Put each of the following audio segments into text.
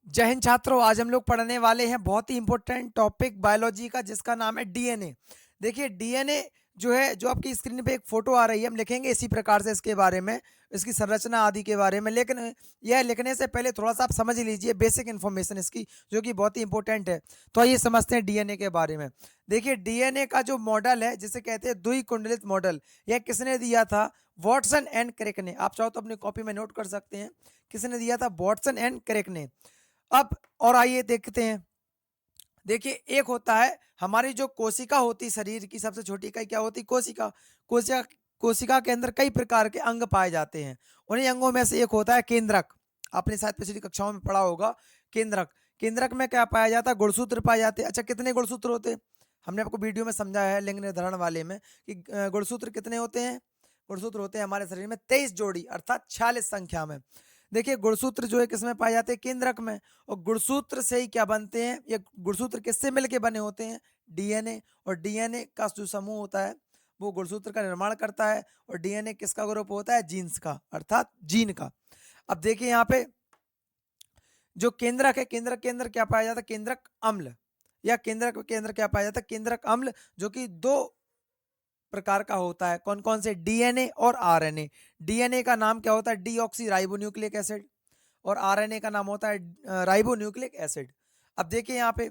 जय हिंद छात्रों, आज हम लोग पढ़ने वाले हैं बहुत ही इंपॉर्टेंट टॉपिक बायोलॉजी का, जिसका नाम है डीएनए। देखिए डीएनए जो है, जो आपकी स्क्रीन पे एक फोटो आ रही है, हम लिखेंगे इसी प्रकार से इसके बारे में, इसकी संरचना आदि के बारे में। लेकिन यह लिखने से पहले थोड़ा सा आप समझ लीजिए बेसिक इन्फॉर्मेशन इसकी, जो कि बहुत ही इंपॉर्टेंट है। तो आइए समझते हैं डीएनए के बारे में। देखिए डीएनए का जो मॉडल है, जिसे कहते हैं द्विकुंडलित मॉडल, यह किसने दिया था? वॉटसन एंड क्रिक ने। आप चाहो तो अपनी कॉपी में नोट कर सकते हैं, किसने दिया था? वॉटसन एंड क्रिक ने। अब और आइए देखते हैं। देखिए एक होता है हमारी जो कोशिका होती, शरीर की सबसे छोटी इकाई क्या होती? कोशिका। कोशिका कोशिका के अंदर कई प्रकार के अंग पाए जाते हैं। उन्हीं अंगों में से एक होता है केंद्रक। आपने शायद पिछली कक्षाओं में पढ़ा होगा केंद्रक। केंद्रक में क्या पाया जाता है? गुणसूत्र पाए जाते हैं। अच्छा, कितने गुणसूत्र होते हैं? हमने आपको वीडियो में समझाया है लिंग निर्धारण वाले में कि गुणसूत्र कितने होते हैं। गुणसूत्र होते हैं हमारे शरीर में 23 जोड़ी, अर्थात 46 संख्या में। देखिए गुणसूत्र जो है किसमें पाए जाते हैं? केंद्रक में। और गुणसूत्र से ही क्या बनते हैं? ये गुणसूत्र किससे मिलके बने होते हैं? डीएनए। और डीएनए का जो समूह होता है वो गुणसूत्र का निर्माण करता है। और डीएनए किसका ग्रुप होता है? जीन्स का, अर्थात जीन का। अब देखिए यहाँ पे जो केंद्रक है, केंद्रक के अंदर क्या पाया जाता है? केंद्रक अम्ल। या केंद्रक के अंदर क्या पाया जाता है? केंद्रक अम्ल, जो कि दो प्रकार का होता है। कौन कौन से? डीएनए और आरएनए। डीएनए का नाम क्या होता है? Deoxy ribo nucleic acid. और आरएनए का नाम होता है राइबो न्यूक्लिक एसिड। अब देखिए यहाँ पे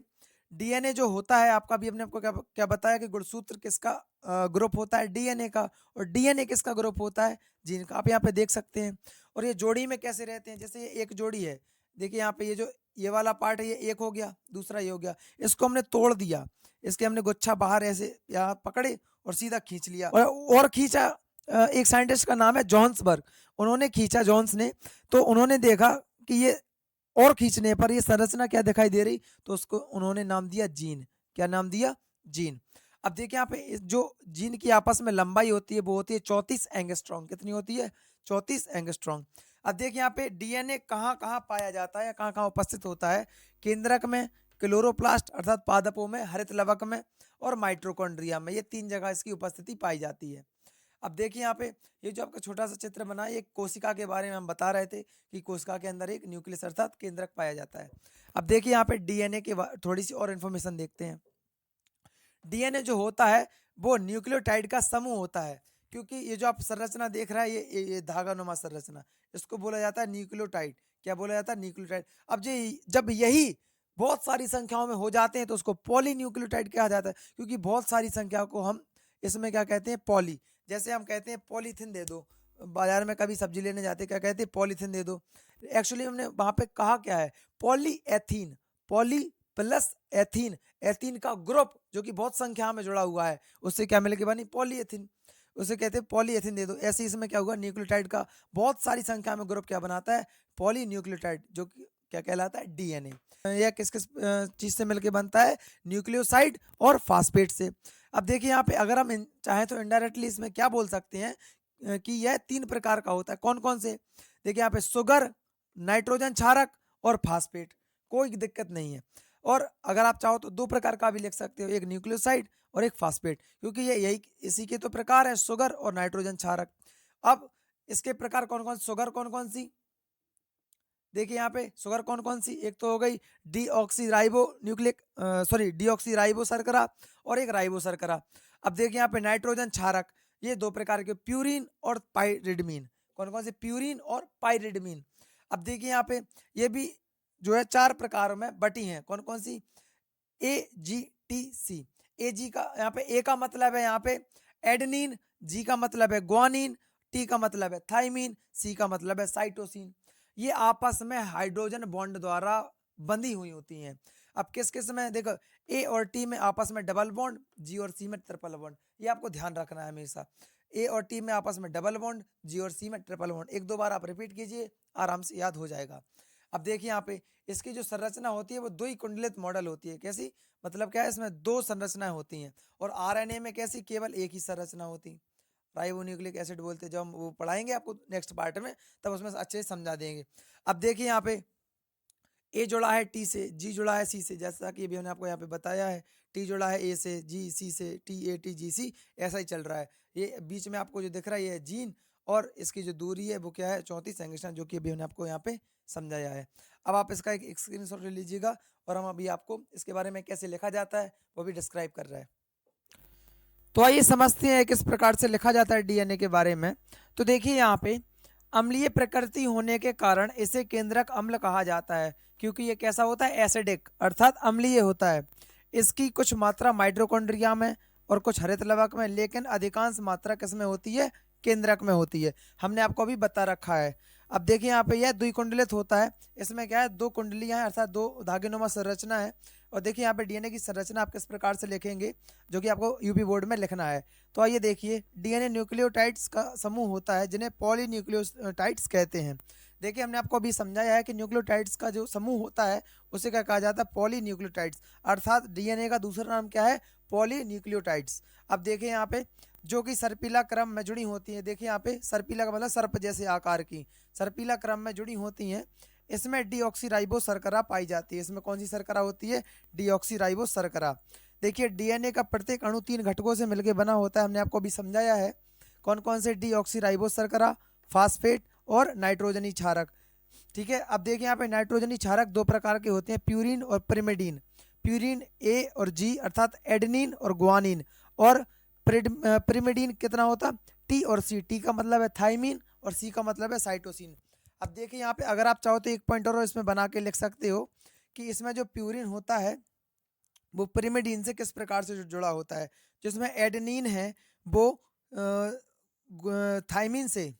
डीएनए जो होता है आपका, भी हमने आपको क्या क्या बताया कि गुणसूत्र किसका ग्रुप होता है? डीएनए का। और डीएनए किसका ग्रुप होता है? जीन का। आप यहाँ पे देख सकते हैं। और ये जोड़ी में कैसे रहते हैं? जैसे ये एक जोड़ी है, देखिए यहाँ पे ये जो ये वाला पार्ट है, ये एक हो गया, दूसरा ये हो गया। इसको हमने तोड़ दिया, इसके हमने गुच्छा बाहर ऐसे यहाँ पकड़े और सीधा खींच लिया। और खींचा। एक साइंटिस्ट का नाम है जॉन्सबर्ग। उन्होंने खींचा, जॉन्स ने। तो उन्होंने देखा कि ये और खींचने पर ये संरचना क्या दिखाई दे रही, तो उसको उन्होंने नाम दिया जीन। क्या नाम दिया? जीन। अब देखिए यहाँ पे जो जीन की आपस में लंबाई होती है वो होती है 34 एंगस्ट्रॉन्ग। कितनी होती है? 34 एंगस्ट्रॉन्ग। अब देखिए यहाँ पे डीएनए कहाँ कहाँ पाया जाता है या कहाँ कहाँ उपस्थित होता है? केंद्रक में, क्लोरोप्लास्ट अर्थात पादपों में, हरित लवक में और माइट्रोकॉन्ड्रिया में। ये 3 जगह इसकी उपस्थिति पाई जाती है। अब देखिए यहाँ पे ये जो आपका छोटा सा चित्र बना है, ये कोशिका के बारे में हम बता रहे थे कि कोशिका के अंदर एक न्यूक्लियस अर्थात केंद्रक पाया जाता है। अब देखिए यहाँ पे डीएनए के थोड़ी सी और इन्फॉर्मेशन देखते हैं। डीएनए जो होता है वो न्यूक्लियोटाइड का समूह होता है। क्योंकि ये जो आप संरचना देख रहा है, ये धागा नुमा संरचना, इसको बोला जाता है न्यूक्लियोटाइड। क्या बोला जाता है? न्यूक्लियोटाइड। अब जो जब यही बहुत सारी संख्याओं में हो जाते हैं तो उसको पॉलीन्यूक्लियोटाइड कहा जाता है। क्योंकि बहुत सारी संख्या को हम इसमें क्या कहते हैं? पॉली। जैसे हम कहते हैं पॉलीथिन दे दो, बाजार में कभी सब्जी लेने जाते हैं, क्या कहते हैं? पॉलीथिन दे दो। एक्चुअली हमने वहां पे कहा क्या है? Polyethene. Poly plus ethene. Ethene का ग्रुप जो कि बहुत संख्या में जुड़ा हुआ है, उससे क्या मिलके बनी? पॉलीएथीन। उसे कहते हैं पॉलीएथीन दे दो। ऐसे इसमें क्या हुआ? न्यूक्लियोटाइड का बहुत सारी संख्या में ग्रुप क्या बनाता है? पॉलीन्यूक्लियोटाइड, जो कि क्या कहलाता है? डीएनए। यह किस किस चीज से मिलके बनता है? न्यूक्लियोसाइड और फास्फेट से। अब देखिए यहाँ पे अगर हम चाहें तो इनडायरेक्टली इसमें क्या बोल सकते हैं कि यह 3 प्रकार का होता है। कौन कौन से? देखिए यहाँ पे सुगर, नाइट्रोजन क्षारक और फास्फेट। कोई दिक्कत नहीं है। और अगर आप चाहो तो 2 प्रकार का भी लिख सकते हो, एक न्यूक्लियोसाइड और एक फास्फेट, क्योंकि ये यही इसी के तो प्रकार है, सुगर और नाइट्रोजन क्षारक। अब इसके प्रकार कौन कौन? सुगर कौन कौन सी? देखिए यहाँ पे शुगर कौन कौन सी? एक तो हो गई deoxy ribo nucleic sorry deoxy ribo शर्करा, और एक राइबो शर्करा। अब देखिए यहाँ पे नाइट्रोजन क्षारक, ये 2 प्रकार के, प्यूरिन और पाइरिडमीन। कौन कौन से? प्यूरिन और पाइरिडमीन। अब देखिए यहाँ पे ये भी जो है 4 प्रकारों में बटी हैं। कौन कौन सी? ए जी टी सी। ए जी का यहाँ पे, ए का मतलब है यहाँ पे एडनिन, जी का मतलब है ग्वानिन, टी का मतलब है थाइमिन, सी का मतलब है साइटोसिन। ये आपस में हाइड्रोजन बॉन्ड द्वारा बंधी हुई होती हैं। अब किस किस में? देखो, ए और टी में आपस में डबल बॉन्ड, जी और सी में ट्रिपल बॉन्ड। ये आपको ध्यान रखना है हमेशा। ए और टी में आपस में डबल बॉन्ड, जी और सी में ट्रिपल बॉन्ड। 1-2 बार आप रिपीट कीजिए, आराम से याद हो जाएगा। अब देखिए यहाँ पे इसकी जो संरचना होती है वो द्विकुंडलित मॉडल होती है। कैसी? मतलब क्या है? इसमें 2 संरचनाएं होती हैं। और आरएनए में कैसी? केवल एक ही संरचना होती। राइबोन्यूक्लिक एसिड बोलते हैं। जब हम वो पढ़ाएंगे आपको नेक्स्ट पार्ट में, तब उसमें अच्छे से समझा देंगे। अब देखिए यहाँ पे ए जुड़ा है टी से, जी जुड़ा है सी से, जैसा कि अभी हमने आपको यहाँ पे बताया है। टी जुड़ा है ए से, जी सी से, टी ए टी जी सी, ऐसा ही चल रहा है। ये बीच में आपको जो दिख रहा है ये है जीन। और इसकी जो दूरी है वो क्या है? 34 एंगस्ट्रॉम, जो कि अभी हमने आपको यहाँ पे समझाया है। अब आप इसका एक स्क्रीनशॉट ले लीजिएगा और हम अभी आपको इसके बारे में कैसे लिखा जाता है वो भी डिस्क्राइब कर रहा है। तो आइए समझते हैं किस प्रकार से लिखा जाता है डीएनए के बारे में। तो देखिए यहाँ पे अम्लीय प्रकृति होने के कारण इसे केंद्रक अम्ल कहा जाता है, क्योंकि ये कैसा होता है, एसिडिक अर्थात अम्लीय होता है। इसकी कुछ मात्रा माइटोकॉन्ड्रिया में और कुछ हरित लवक में, लेकिन अधिकांश मात्रा किसमें होती है, केंद्रक में होती है। हमने आपको अभी बता रखा है। अब देखिए यहाँ पे यह द्विकुंडलित होता है, इसमें क्या है, दो कुंडलियां हैं अर्थात दो धागेनुमा संरचना है। और देखिए यहाँ पे डीएनए की संरचना आप किस प्रकार से लिखेंगे, जो कि आपको यूपी बोर्ड में लिखना है। तो आइए देखिए, डीएनए न्यूक्लियोटाइड्स का समूह होता है जिन्हें पॉलीन्यूक्लियोटाइड्स कहते हैं। देखिए हमने आपको अभी समझाया है कि न्यूक्लियोटाइड्स का जो समूह होता है उसे क्या कहा जाता है, पॉलीन्यूक्लियोटाइड्स, अर्थात डीएनए का दूसरा नाम क्या है, पॉलीन्यूक्लियोटाइड्स। अब देखिए यहाँ पे जो कि सर्पिला क्रम में जुड़ी होती है, देखिए यहाँ पे सर्पिला का मतलब सर्प जैसे आकार की, सर्पिला क्रम में जुड़ी होती हैं। इसमें डीऑक्सीराइबो शर्करा पाई जाती है। इसमें कौन सी शर्करा होती है, डीऑक्सीराइबो शर्करा। देखिए डीएनए का प्रत्येक अणु 3 घटकों से मिलकर बना होता है, हमने आपको अभी समझाया है कौन कौन से, डीऑक्सीराइबो शर्करा, फास्फेट और नाइट्रोजनी क्षारक। ठीक है, अब देखिए यहाँ पे नाइट्रोजनी क्षारक 2 प्रकार के होते हैं, प्यूरिन और पिरिमिडीन। प्यूरिन ए और जी अर्थात एडेनिन और ग्वानिन, और पिरिमिडीन कितना होता, टी और सी। टी का मतलब है थाइमिन और सी का मतलब है साइटोसिन। अब देखिए यहाँ पे अगर आप चाहो तो एक पॉइंट और इसमें बना के लिख सकते हो कि इसमें जो प्यूरिन होता है वो पिरिमिडीन से किस प्रकार से जुड़ा होता है। जिसमें एडेनिन है वो थाइमिन से,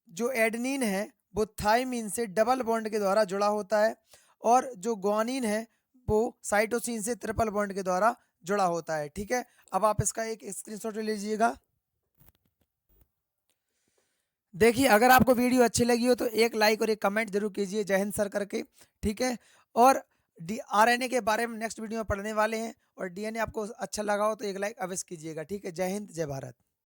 जो एडेनिन है वो थाइमिन से डबल बॉन्ड के द्वारा जुड़ा होता है, और जो ग्वानिन है वो साइटोसिन से ट्रिपल बॉन्ड के द्वारा जुड़ा होता है। ठीक है, अब आप इसका एक स्क्रीनशॉट ले लीजिएगा। देखिए अगर आपको वीडियो अच्छी लगी हो तो एक लाइक और एक कमेंट जरूर कीजिए, जय हिंद सर करके। ठीक है, और आरएनए के बारे में नेक्स्ट वीडियो में पढ़ने वाले हैं, और डीएनए आपको अच्छा लगा हो तो एक लाइक अवश्य कीजिएगा। ठीक है, जय हिंद, जय भारत।